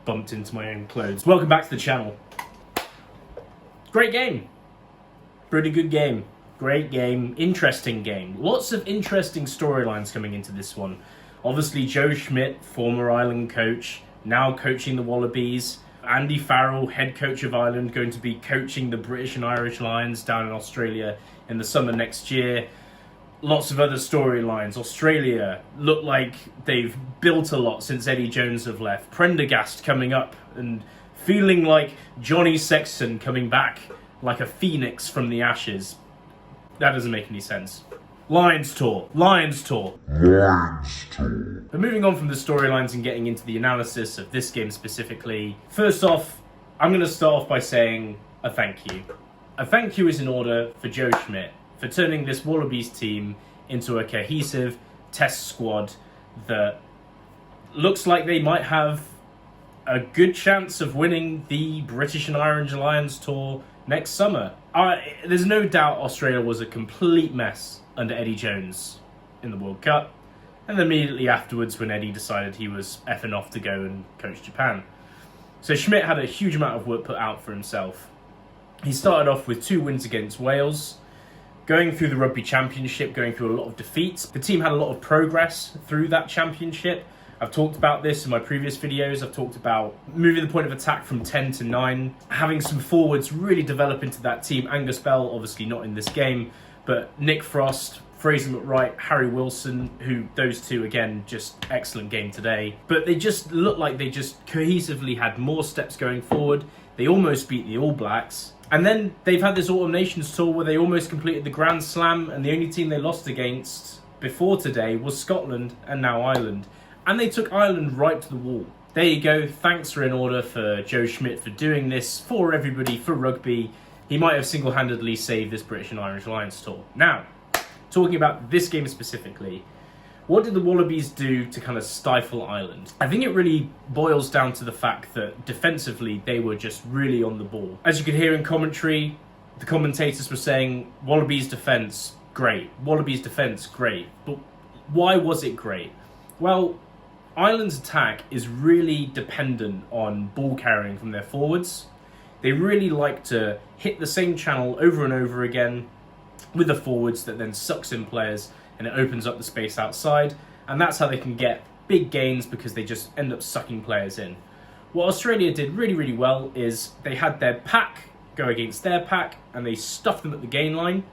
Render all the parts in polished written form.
bumped into my own clothes. Welcome back to the channel. Great game. Pretty good game. Great game. Interesting game. Lots of interesting storylines coming into this one. Obviously, Joe Schmidt, former Ireland coach, now coaching the Wallabies. Andy Farrell, head coach of Ireland, going to be coaching the British and Irish Lions down in Australia in the summer next year. Lots of other storylines. Australia look like they've built a lot since Eddie Jones have left. Prendergast coming up and feeling like Johnny Sexton coming back like a phoenix from the ashes. That doesn't make any sense. Lions tour. Lions tour. Lions tour. But moving on from the storylines and getting into the analysis of this game specifically, first off, I'm going to start off by saying a thank you. A thank you is in order for Joe Schmidt for turning this Wallabies team into a cohesive test squad that looks like they might have a good chance of winning the British and Irish Lions tour next summer. There's no doubt Australia was a complete mess under Eddie Jones in the World Cup, and immediately afterwards when Eddie decided he was effing off to go and coach Japan. So Schmidt had a huge amount of work put out for himself. He started off with 2 wins against Wales, going through the Rugby Championship, going through a lot of defeats. The team had a lot of progress through that championship. I've talked about this in my previous videos. I've talked about moving the point of attack from 10 to 9, having some forwards really develop into that team. Angus Bell, obviously not in this game, but Nick Frost, Fraser McWright, Harry Wilson, who those two, again, just excellent game today. But they just looked like they just cohesively had more steps going forward. They almost beat the All Blacks. And then they've had this Autumn Nations tour where they almost completed the Grand Slam, and the only team they lost against before today was Scotland and now Ireland. And they took Ireland right to the wall. There you go. Thanks are in order for Joe Schmidt for doing this for everybody, for rugby. He might have single-handedly saved this British and Irish Lions tour. Now, talking about this game specifically, what did the Wallabies do to kind of stifle Ireland? I think it really boils down to the fact that defensively they were just really on the ball. As you could hear in commentary, the commentators were saying, Wallabies defence, great. Wallabies defence, great. But why was it great? Well, Ireland's attack is really dependent on ball carrying from their forwards. They really like to hit the same channel over and over again with the forwards that then sucks in players and it opens up the space outside, and that's how they can get big gains because they just end up sucking players in. What Australia did really, really well is they had their pack go against their pack and they stuffed them at the gain line.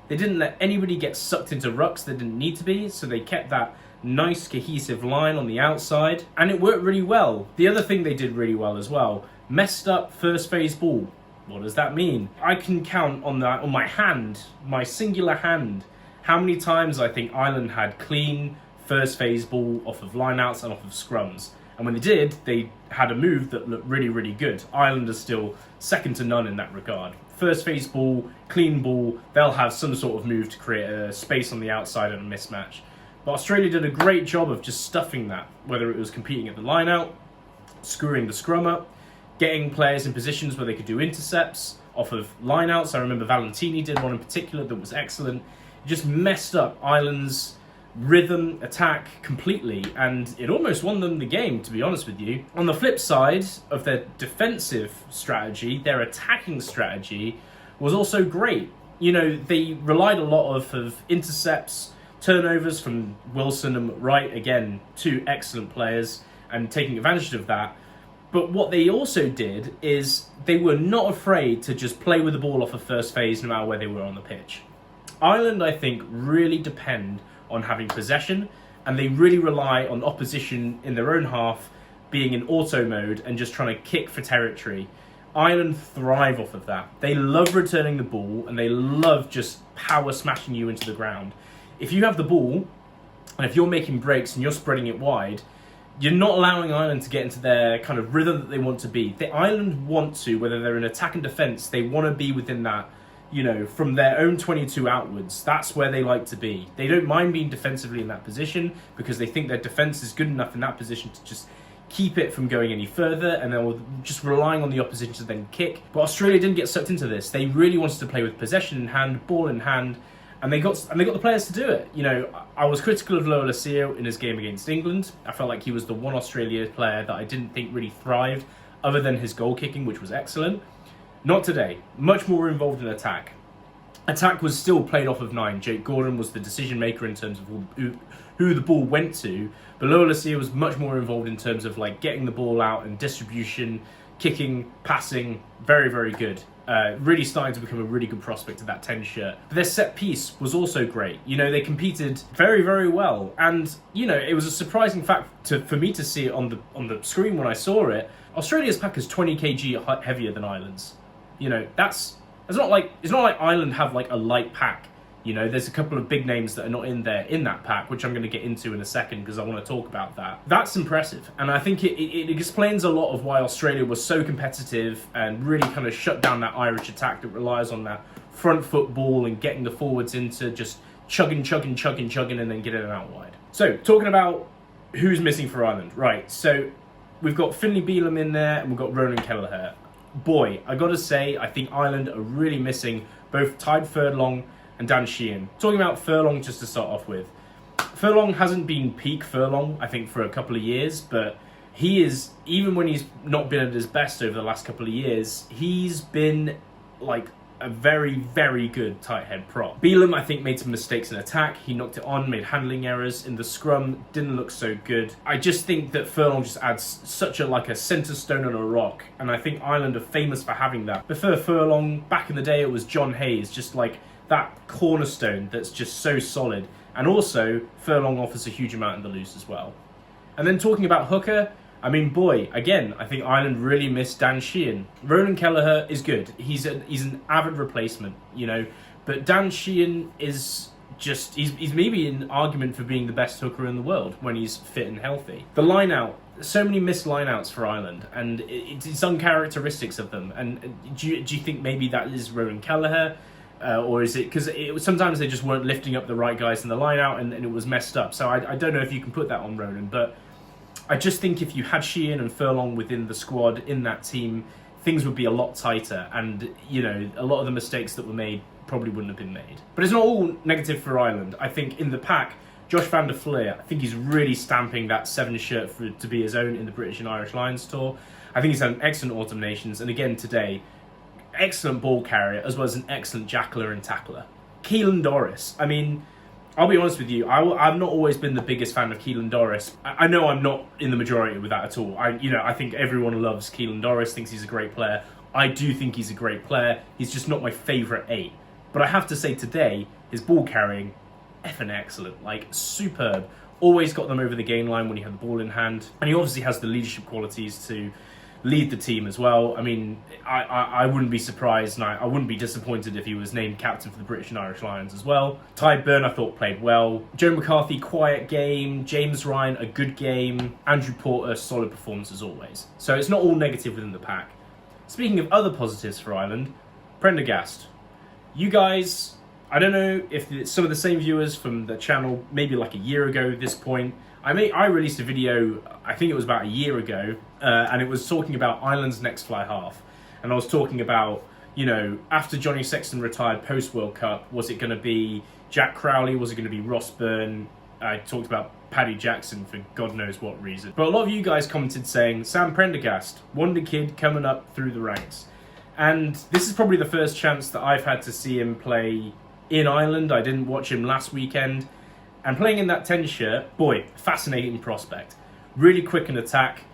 They didn't let anybody get sucked into rucks that didn't need to be, so they kept that nice cohesive line on the outside, and it worked really well. The other thing they did really well as well, messed up first phase ball. What does that mean? I can count on my hand, my singular hand, how many times I think Ireland had clean first phase ball off of lineouts and off of scrums. And when they did, they had a move that looked really, really good. Ireland is still second to none in that regard. First phase ball, clean ball, they'll have some sort of move to create a space on the outside and a mismatch. But Australia did a great job of just stuffing that, whether it was competing at the line-out, screwing the scrum up, getting players in positions where they could do intercepts off of line-outs. I remember Valentini did one in particular that was excellent. It just messed up Ireland's rhythm, attack completely, and it almost won them the game, to be honest with you. On the flip side of their defensive strategy, their attacking strategy was also great. You know, they relied a lot of intercepts, turnovers from Wilson and McWright, again, 2 excellent players, and taking advantage of that. But what they also did is they were not afraid to just play with the ball off of first phase no matter where they were on the pitch. Ireland, I think, really depend on having possession, and they really rely on opposition in their own half being in auto mode and just trying to kick for territory. Ireland thrive off of that. They love returning the ball, and they love just power smashing you into the ground. If you have the ball, and if you're making breaks and you're spreading it wide, you're not allowing Ireland to get into their kind of rhythm that they want to be. The Ireland want to, whether they're in attack and defence, they want to be within that, you know, from their own 22 outwards. That's where they like to be. They don't mind being defensively in that position because they think their defence is good enough in that position to just keep it from going any further, and they're just relying on the opposition to then kick. But Australia didn't get sucked into this. They really wanted to play with possession in hand, ball in hand, And they got the players to do it. You know, I was critical of Lowe in his game against England. I felt like he was the one Australia player that I didn't think really thrived, other than his goal kicking, which was excellent. Not today. Much more involved in attack. Attack was still played off of 9. Jake Gordon was the decision maker in terms of who the ball went to, but Lowe was much more involved in terms of like getting the ball out and distribution, kicking, passing. Very, very good. Really starting to become a really good prospect of that 10 shirt. But their set piece was also great. You know, they competed very, very well. And, you know, it was a surprising fact for me to see it on the screen when I saw it. Australia's pack is 20 kg heavier than Ireland's. You know, it's not like Ireland have like a light pack. You know, there's a couple of big names that are not in that pack, which I'm going to get into in a second because I want to talk about that. That's impressive. And I think it explains a lot of why Australia was so competitive and really kind of shut down that Irish attack that relies on that front foot ball and getting the forwards into just chugging, and then getting it out wide. So, talking about who's missing for Ireland. Right, so we've got Finlay Bealham in there and we've got Ronan Kelleher. Boy, I got to say, I think Ireland are really missing both Tadhg Furlong and Dan Sheehan. Talking about Furlong just to start off with. Furlong hasn't been peak Furlong, I think, for a couple of years, but he is, even when he's not been at his best over the last couple of years, he's been like a very, very good tight head prop. Bealham, I think, made some mistakes in attack. He knocked it on, made handling errors. In the scrum, didn't look so good. I just think that Furlong just adds such a centre stone on a rock, and I think Ireland are famous for having that. Before Furlong, back in the day, it was John Hayes, just like that cornerstone that's just so solid. And also, Furlong offers a huge amount in the loose as well. And then talking about hooker, I mean, boy, again, I think Ireland really missed Dan Sheehan. Ronan Kelleher is good. He's an avid replacement, you know. But Dan Sheehan is just, he's maybe an argument for being the best hooker in the world when he's fit and healthy. The line out, so many missed line outs for Ireland, and it's uncharacteristics of them. And do you think maybe that is Ronan Kelleher? Or is it because sometimes they just weren't lifting up the right guys in the line out and it was messed up. So I don't know if you can put that on Ronan, but I just think if you had Sheehan and Furlong within the squad in that team, things would be a lot tighter, and you know, a lot of the mistakes that were made probably wouldn't have been made. But it's not all negative for Ireland. I think in the pack, Josh van der Flier, I think he's really stamping that 7 shirt to be his own in the British and Irish Lions tour. I think he's had an excellent Autumn Nations, and again today, excellent ball carrier as well as an excellent jackler and tackler. Keelan Doris, I mean, I'll be honest with you, I've not always been the biggest fan of Keelan Doris. I know I'm not in the majority with that at all. I think everyone loves Keelan Doris, thinks he's a great player. I do think he's a great player. He's just not my favourite 8. But I have to say today, his ball carrying, effing excellent, like superb. Always got them over the gain line when he had the ball in hand. And he obviously has the leadership qualities to lead the team as well. I mean, I wouldn't be surprised and I wouldn't be disappointed if he was named captain for the British and Irish Lions as well. Beirne, I thought, played well. Joe McCarthy, quiet game. James Ryan, a good game. Andrew Porter, solid performance as always. So it's not all negative within the pack. Speaking of other positives for Ireland, Prendergast. You guys, I don't know if it's some of the same viewers from the channel, maybe like a year ago at this point. I released a video, I think it was about a year ago, and it was talking about Ireland's next fly half. And I was talking about, you know, after Johnny Sexton retired post-World Cup, was it going to be Jack Crowley? Was it going to be Ross Byrne? I talked about Paddy Jackson for God knows what reason. But a lot of you guys commented saying, Sam Prendergast, wonder kid coming up through the ranks. And this is probably the first chance that I've had to see him play in Ireland. I didn't watch him last weekend. And playing in that 10 shirt, boy, fascinating prospect. Really quick in attack,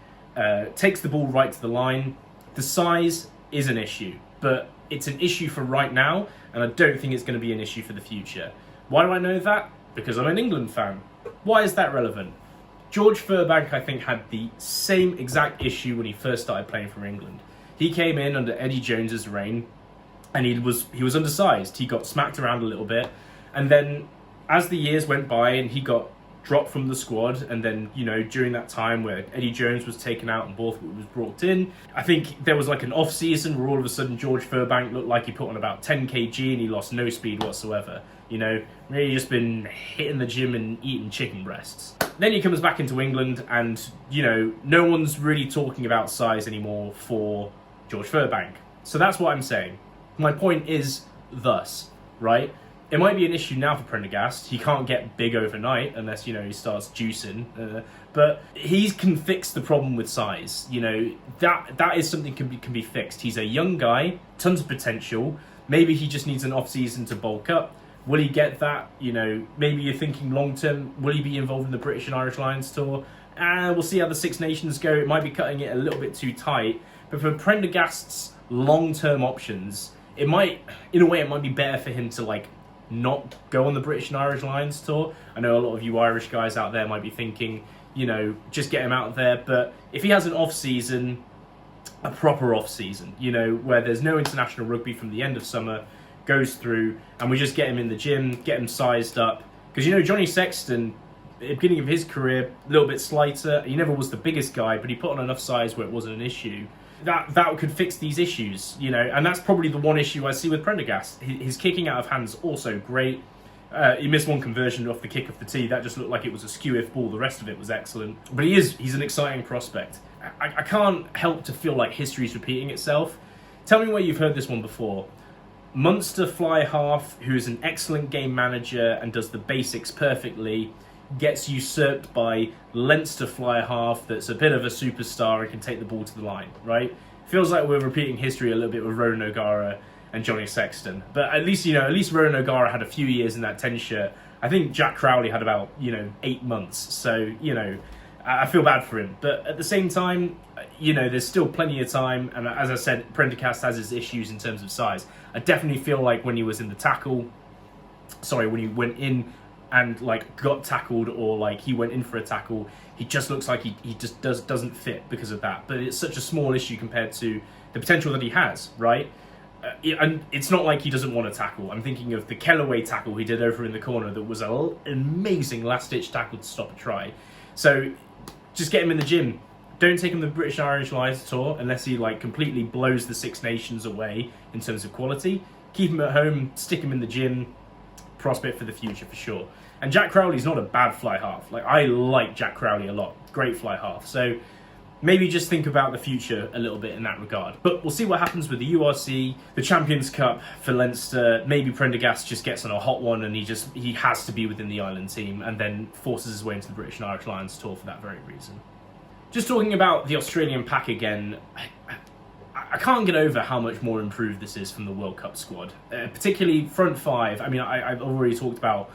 takes the ball right to the line. The size is an issue, but it's an issue for right now, and I don't think it's going to be an issue for the future. Why do I know that? Because I'm an England fan. Why is that relevant? George Furbank, I think, had the same exact issue when he first started playing for England. He came in under Eddie Jones's reign, and he was undersized. He got smacked around a little bit, and then as the years went by and he got dropped from the squad, and then, you know, during that time where Eddie Jones was taken out and Borthwick was brought in, I think there was like an off-season where all of a sudden George Furbank looked like he put on about 10 kg and he lost no speed whatsoever. You know, really just been hitting the gym and eating chicken breasts. Then he comes back into England and, you know, no one's really talking about size anymore for George Furbank. So that's what I'm saying. My point is thus, right? It might be an issue now for Prendergast. He can't get big overnight unless, he starts juicing. But he can fix the problem with size. That is something can be fixed. He's a young guy, tons of potential. Maybe he just needs an off-season to bulk up. Will he get that? Maybe you're thinking long-term, will he be involved in the British and Irish Lions tour? We'll see how the Six Nations go. It might be cutting it a little bit too tight. But for Prendergast's long-term options, it might be better for him to, not go on the British and Irish Lions tour. I know a lot of you Irish guys out there might be thinking, just get him out there. But if he has an off-season, a proper off-season, where there's no international rugby from the end of summer, goes through, and we just get him in the gym, get him sized up. Because, Johnny Sexton, at the beginning of his career, a little bit slighter. He never was the biggest guy, but he put on enough size where it wasn't an issue. That could fix these issues, and that's probably the one issue I see with Prendergast. His kicking out of hand is also great. He missed one conversion off the kick of the tee. That just looked like it was a skew-if ball. The rest of it was excellent. But he's an exciting prospect. I can't help to feel like history's repeating itself. Tell me where you've heard this one before. Munster fly half, who is an excellent game manager and does the basics perfectly, gets usurped by Leinster fly half that's a bit of a superstar and can take the ball to the line, right? Feels like we're repeating history a little bit with Ronan O'Gara and Johnny Sexton. But at least Ronan O'Gara had a few years in that 10 shirt. I think Jack Crowley had about, 8 months. So, I feel bad for him. But at the same time, there's still plenty of time. And as I said, Prendergast has his issues in terms of size. I definitely feel like when he was in the tackle, when he went in and got tackled, or he went in for a tackle, he just looks like he just doesn't fit because of that. But it's such a small issue compared to the potential that he has, right? And it's not like he doesn't want to tackle. I'm thinking of the Kelleher tackle he did over in the corner that was an amazing last-ditch tackle to stop a try. So just get him in the gym. Don't take him to the British and Irish Lions tour unless he completely blows the Six Nations away in terms of quality. Keep him at home, stick him in the gym. Prospect for the future for sure. And Jack Crowley's not a bad fly half. I like Jack Crowley a lot. Great fly half. So maybe just think about the future a little bit in that regard. But we'll see what happens with the URC, the Champions Cup for Leinster. Maybe Prendergast just gets on a hot one and he has to be within the island team and then forces his way into the British and Irish Lions tour for that very reason. Just talking about the Australian pack again, I can't get over how much more improved this is from the World Cup squad, particularly front five. I mean, I've already talked about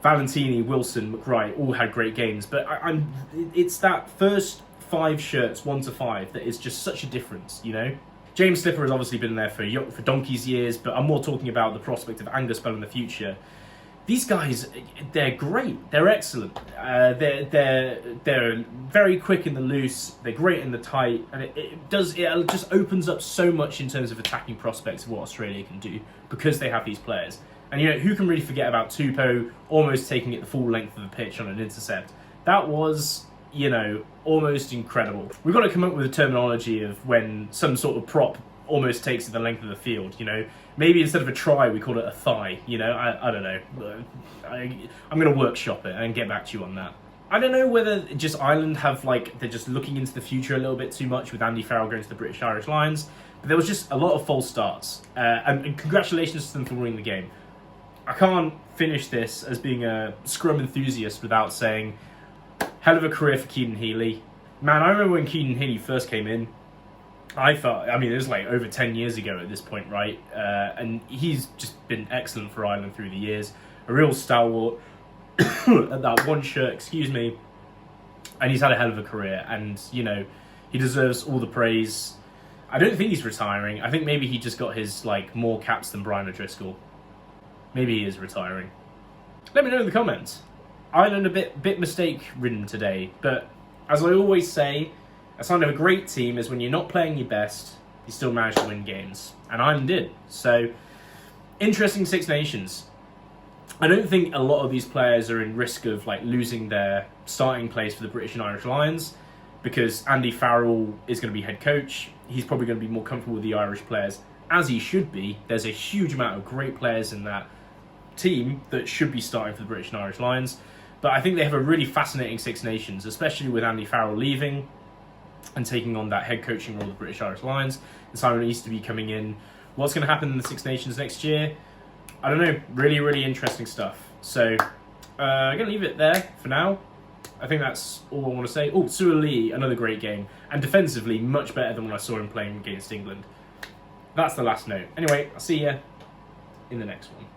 Valentini, Wilson, McWright, all had great games, but it's that first 5 shirts, 1 to 5, that is just such a difference, James Slipper has obviously been there for donkey's years, but I'm more talking about the prospect of Angus Bell in the future. These guys, they're great. They're excellent. They're very quick in the loose. They're great in the tight, and it just opens up so much in terms of attacking prospects of what Australia can do because they have these players. And who can really forget about Tupou almost taking it the full length of the pitch on an intercept? That was, almost incredible. We've got to come up with a terminology of when some sort of prop almost takes it the length of the field, Maybe instead of a try, we call it a thigh, I don't know. I'm going to workshop it and get back to you on that. I don't know whether just Ireland have, they're just looking into the future a little bit too much with Andy Farrell going to the British Irish Lions, but there was just a lot of false starts. And congratulations to them for winning the game. I can't finish this as being a scrum enthusiast without saying, hell of a career for Keenan Healy. Man, I remember when Keenan Healy first came in, it was over 10 years ago at this point, right? And he's just been excellent for Ireland through the years. A real stalwart at that one shirt, and he's had a hell of a career. And, he deserves all the praise. I don't think he's retiring. I think maybe he just got his, more caps than Brian O'Driscoll. Maybe he is retiring. Let me know in the comments. Ireland a bit mistake-ridden today, but as I always say, a sign of a great team is when you're not playing your best, you still manage to win games. And Ireland did. So, interesting Six Nations. I don't think a lot of these players are in risk of losing their starting place for the British and Irish Lions because Andy Farrell is going to be head coach. He's probably going to be more comfortable with the Irish players, as he should be. There's a huge amount of great players in that team that should be starting for the British and Irish Lions. But I think they have a really fascinating Six Nations, especially with Andy Farrell leaving and taking on that head coaching role of the British Irish Lions, and Simon Easterby coming in. What's going to happen in the Six Nations next year? I don't know, really, really interesting stuff. So, I'm going to leave it there for now. I think that's all I want to say. Oh, Suoli, another great game. And defensively, much better than when I saw him playing against England. That's the last note. Anyway, I'll see you in the next one.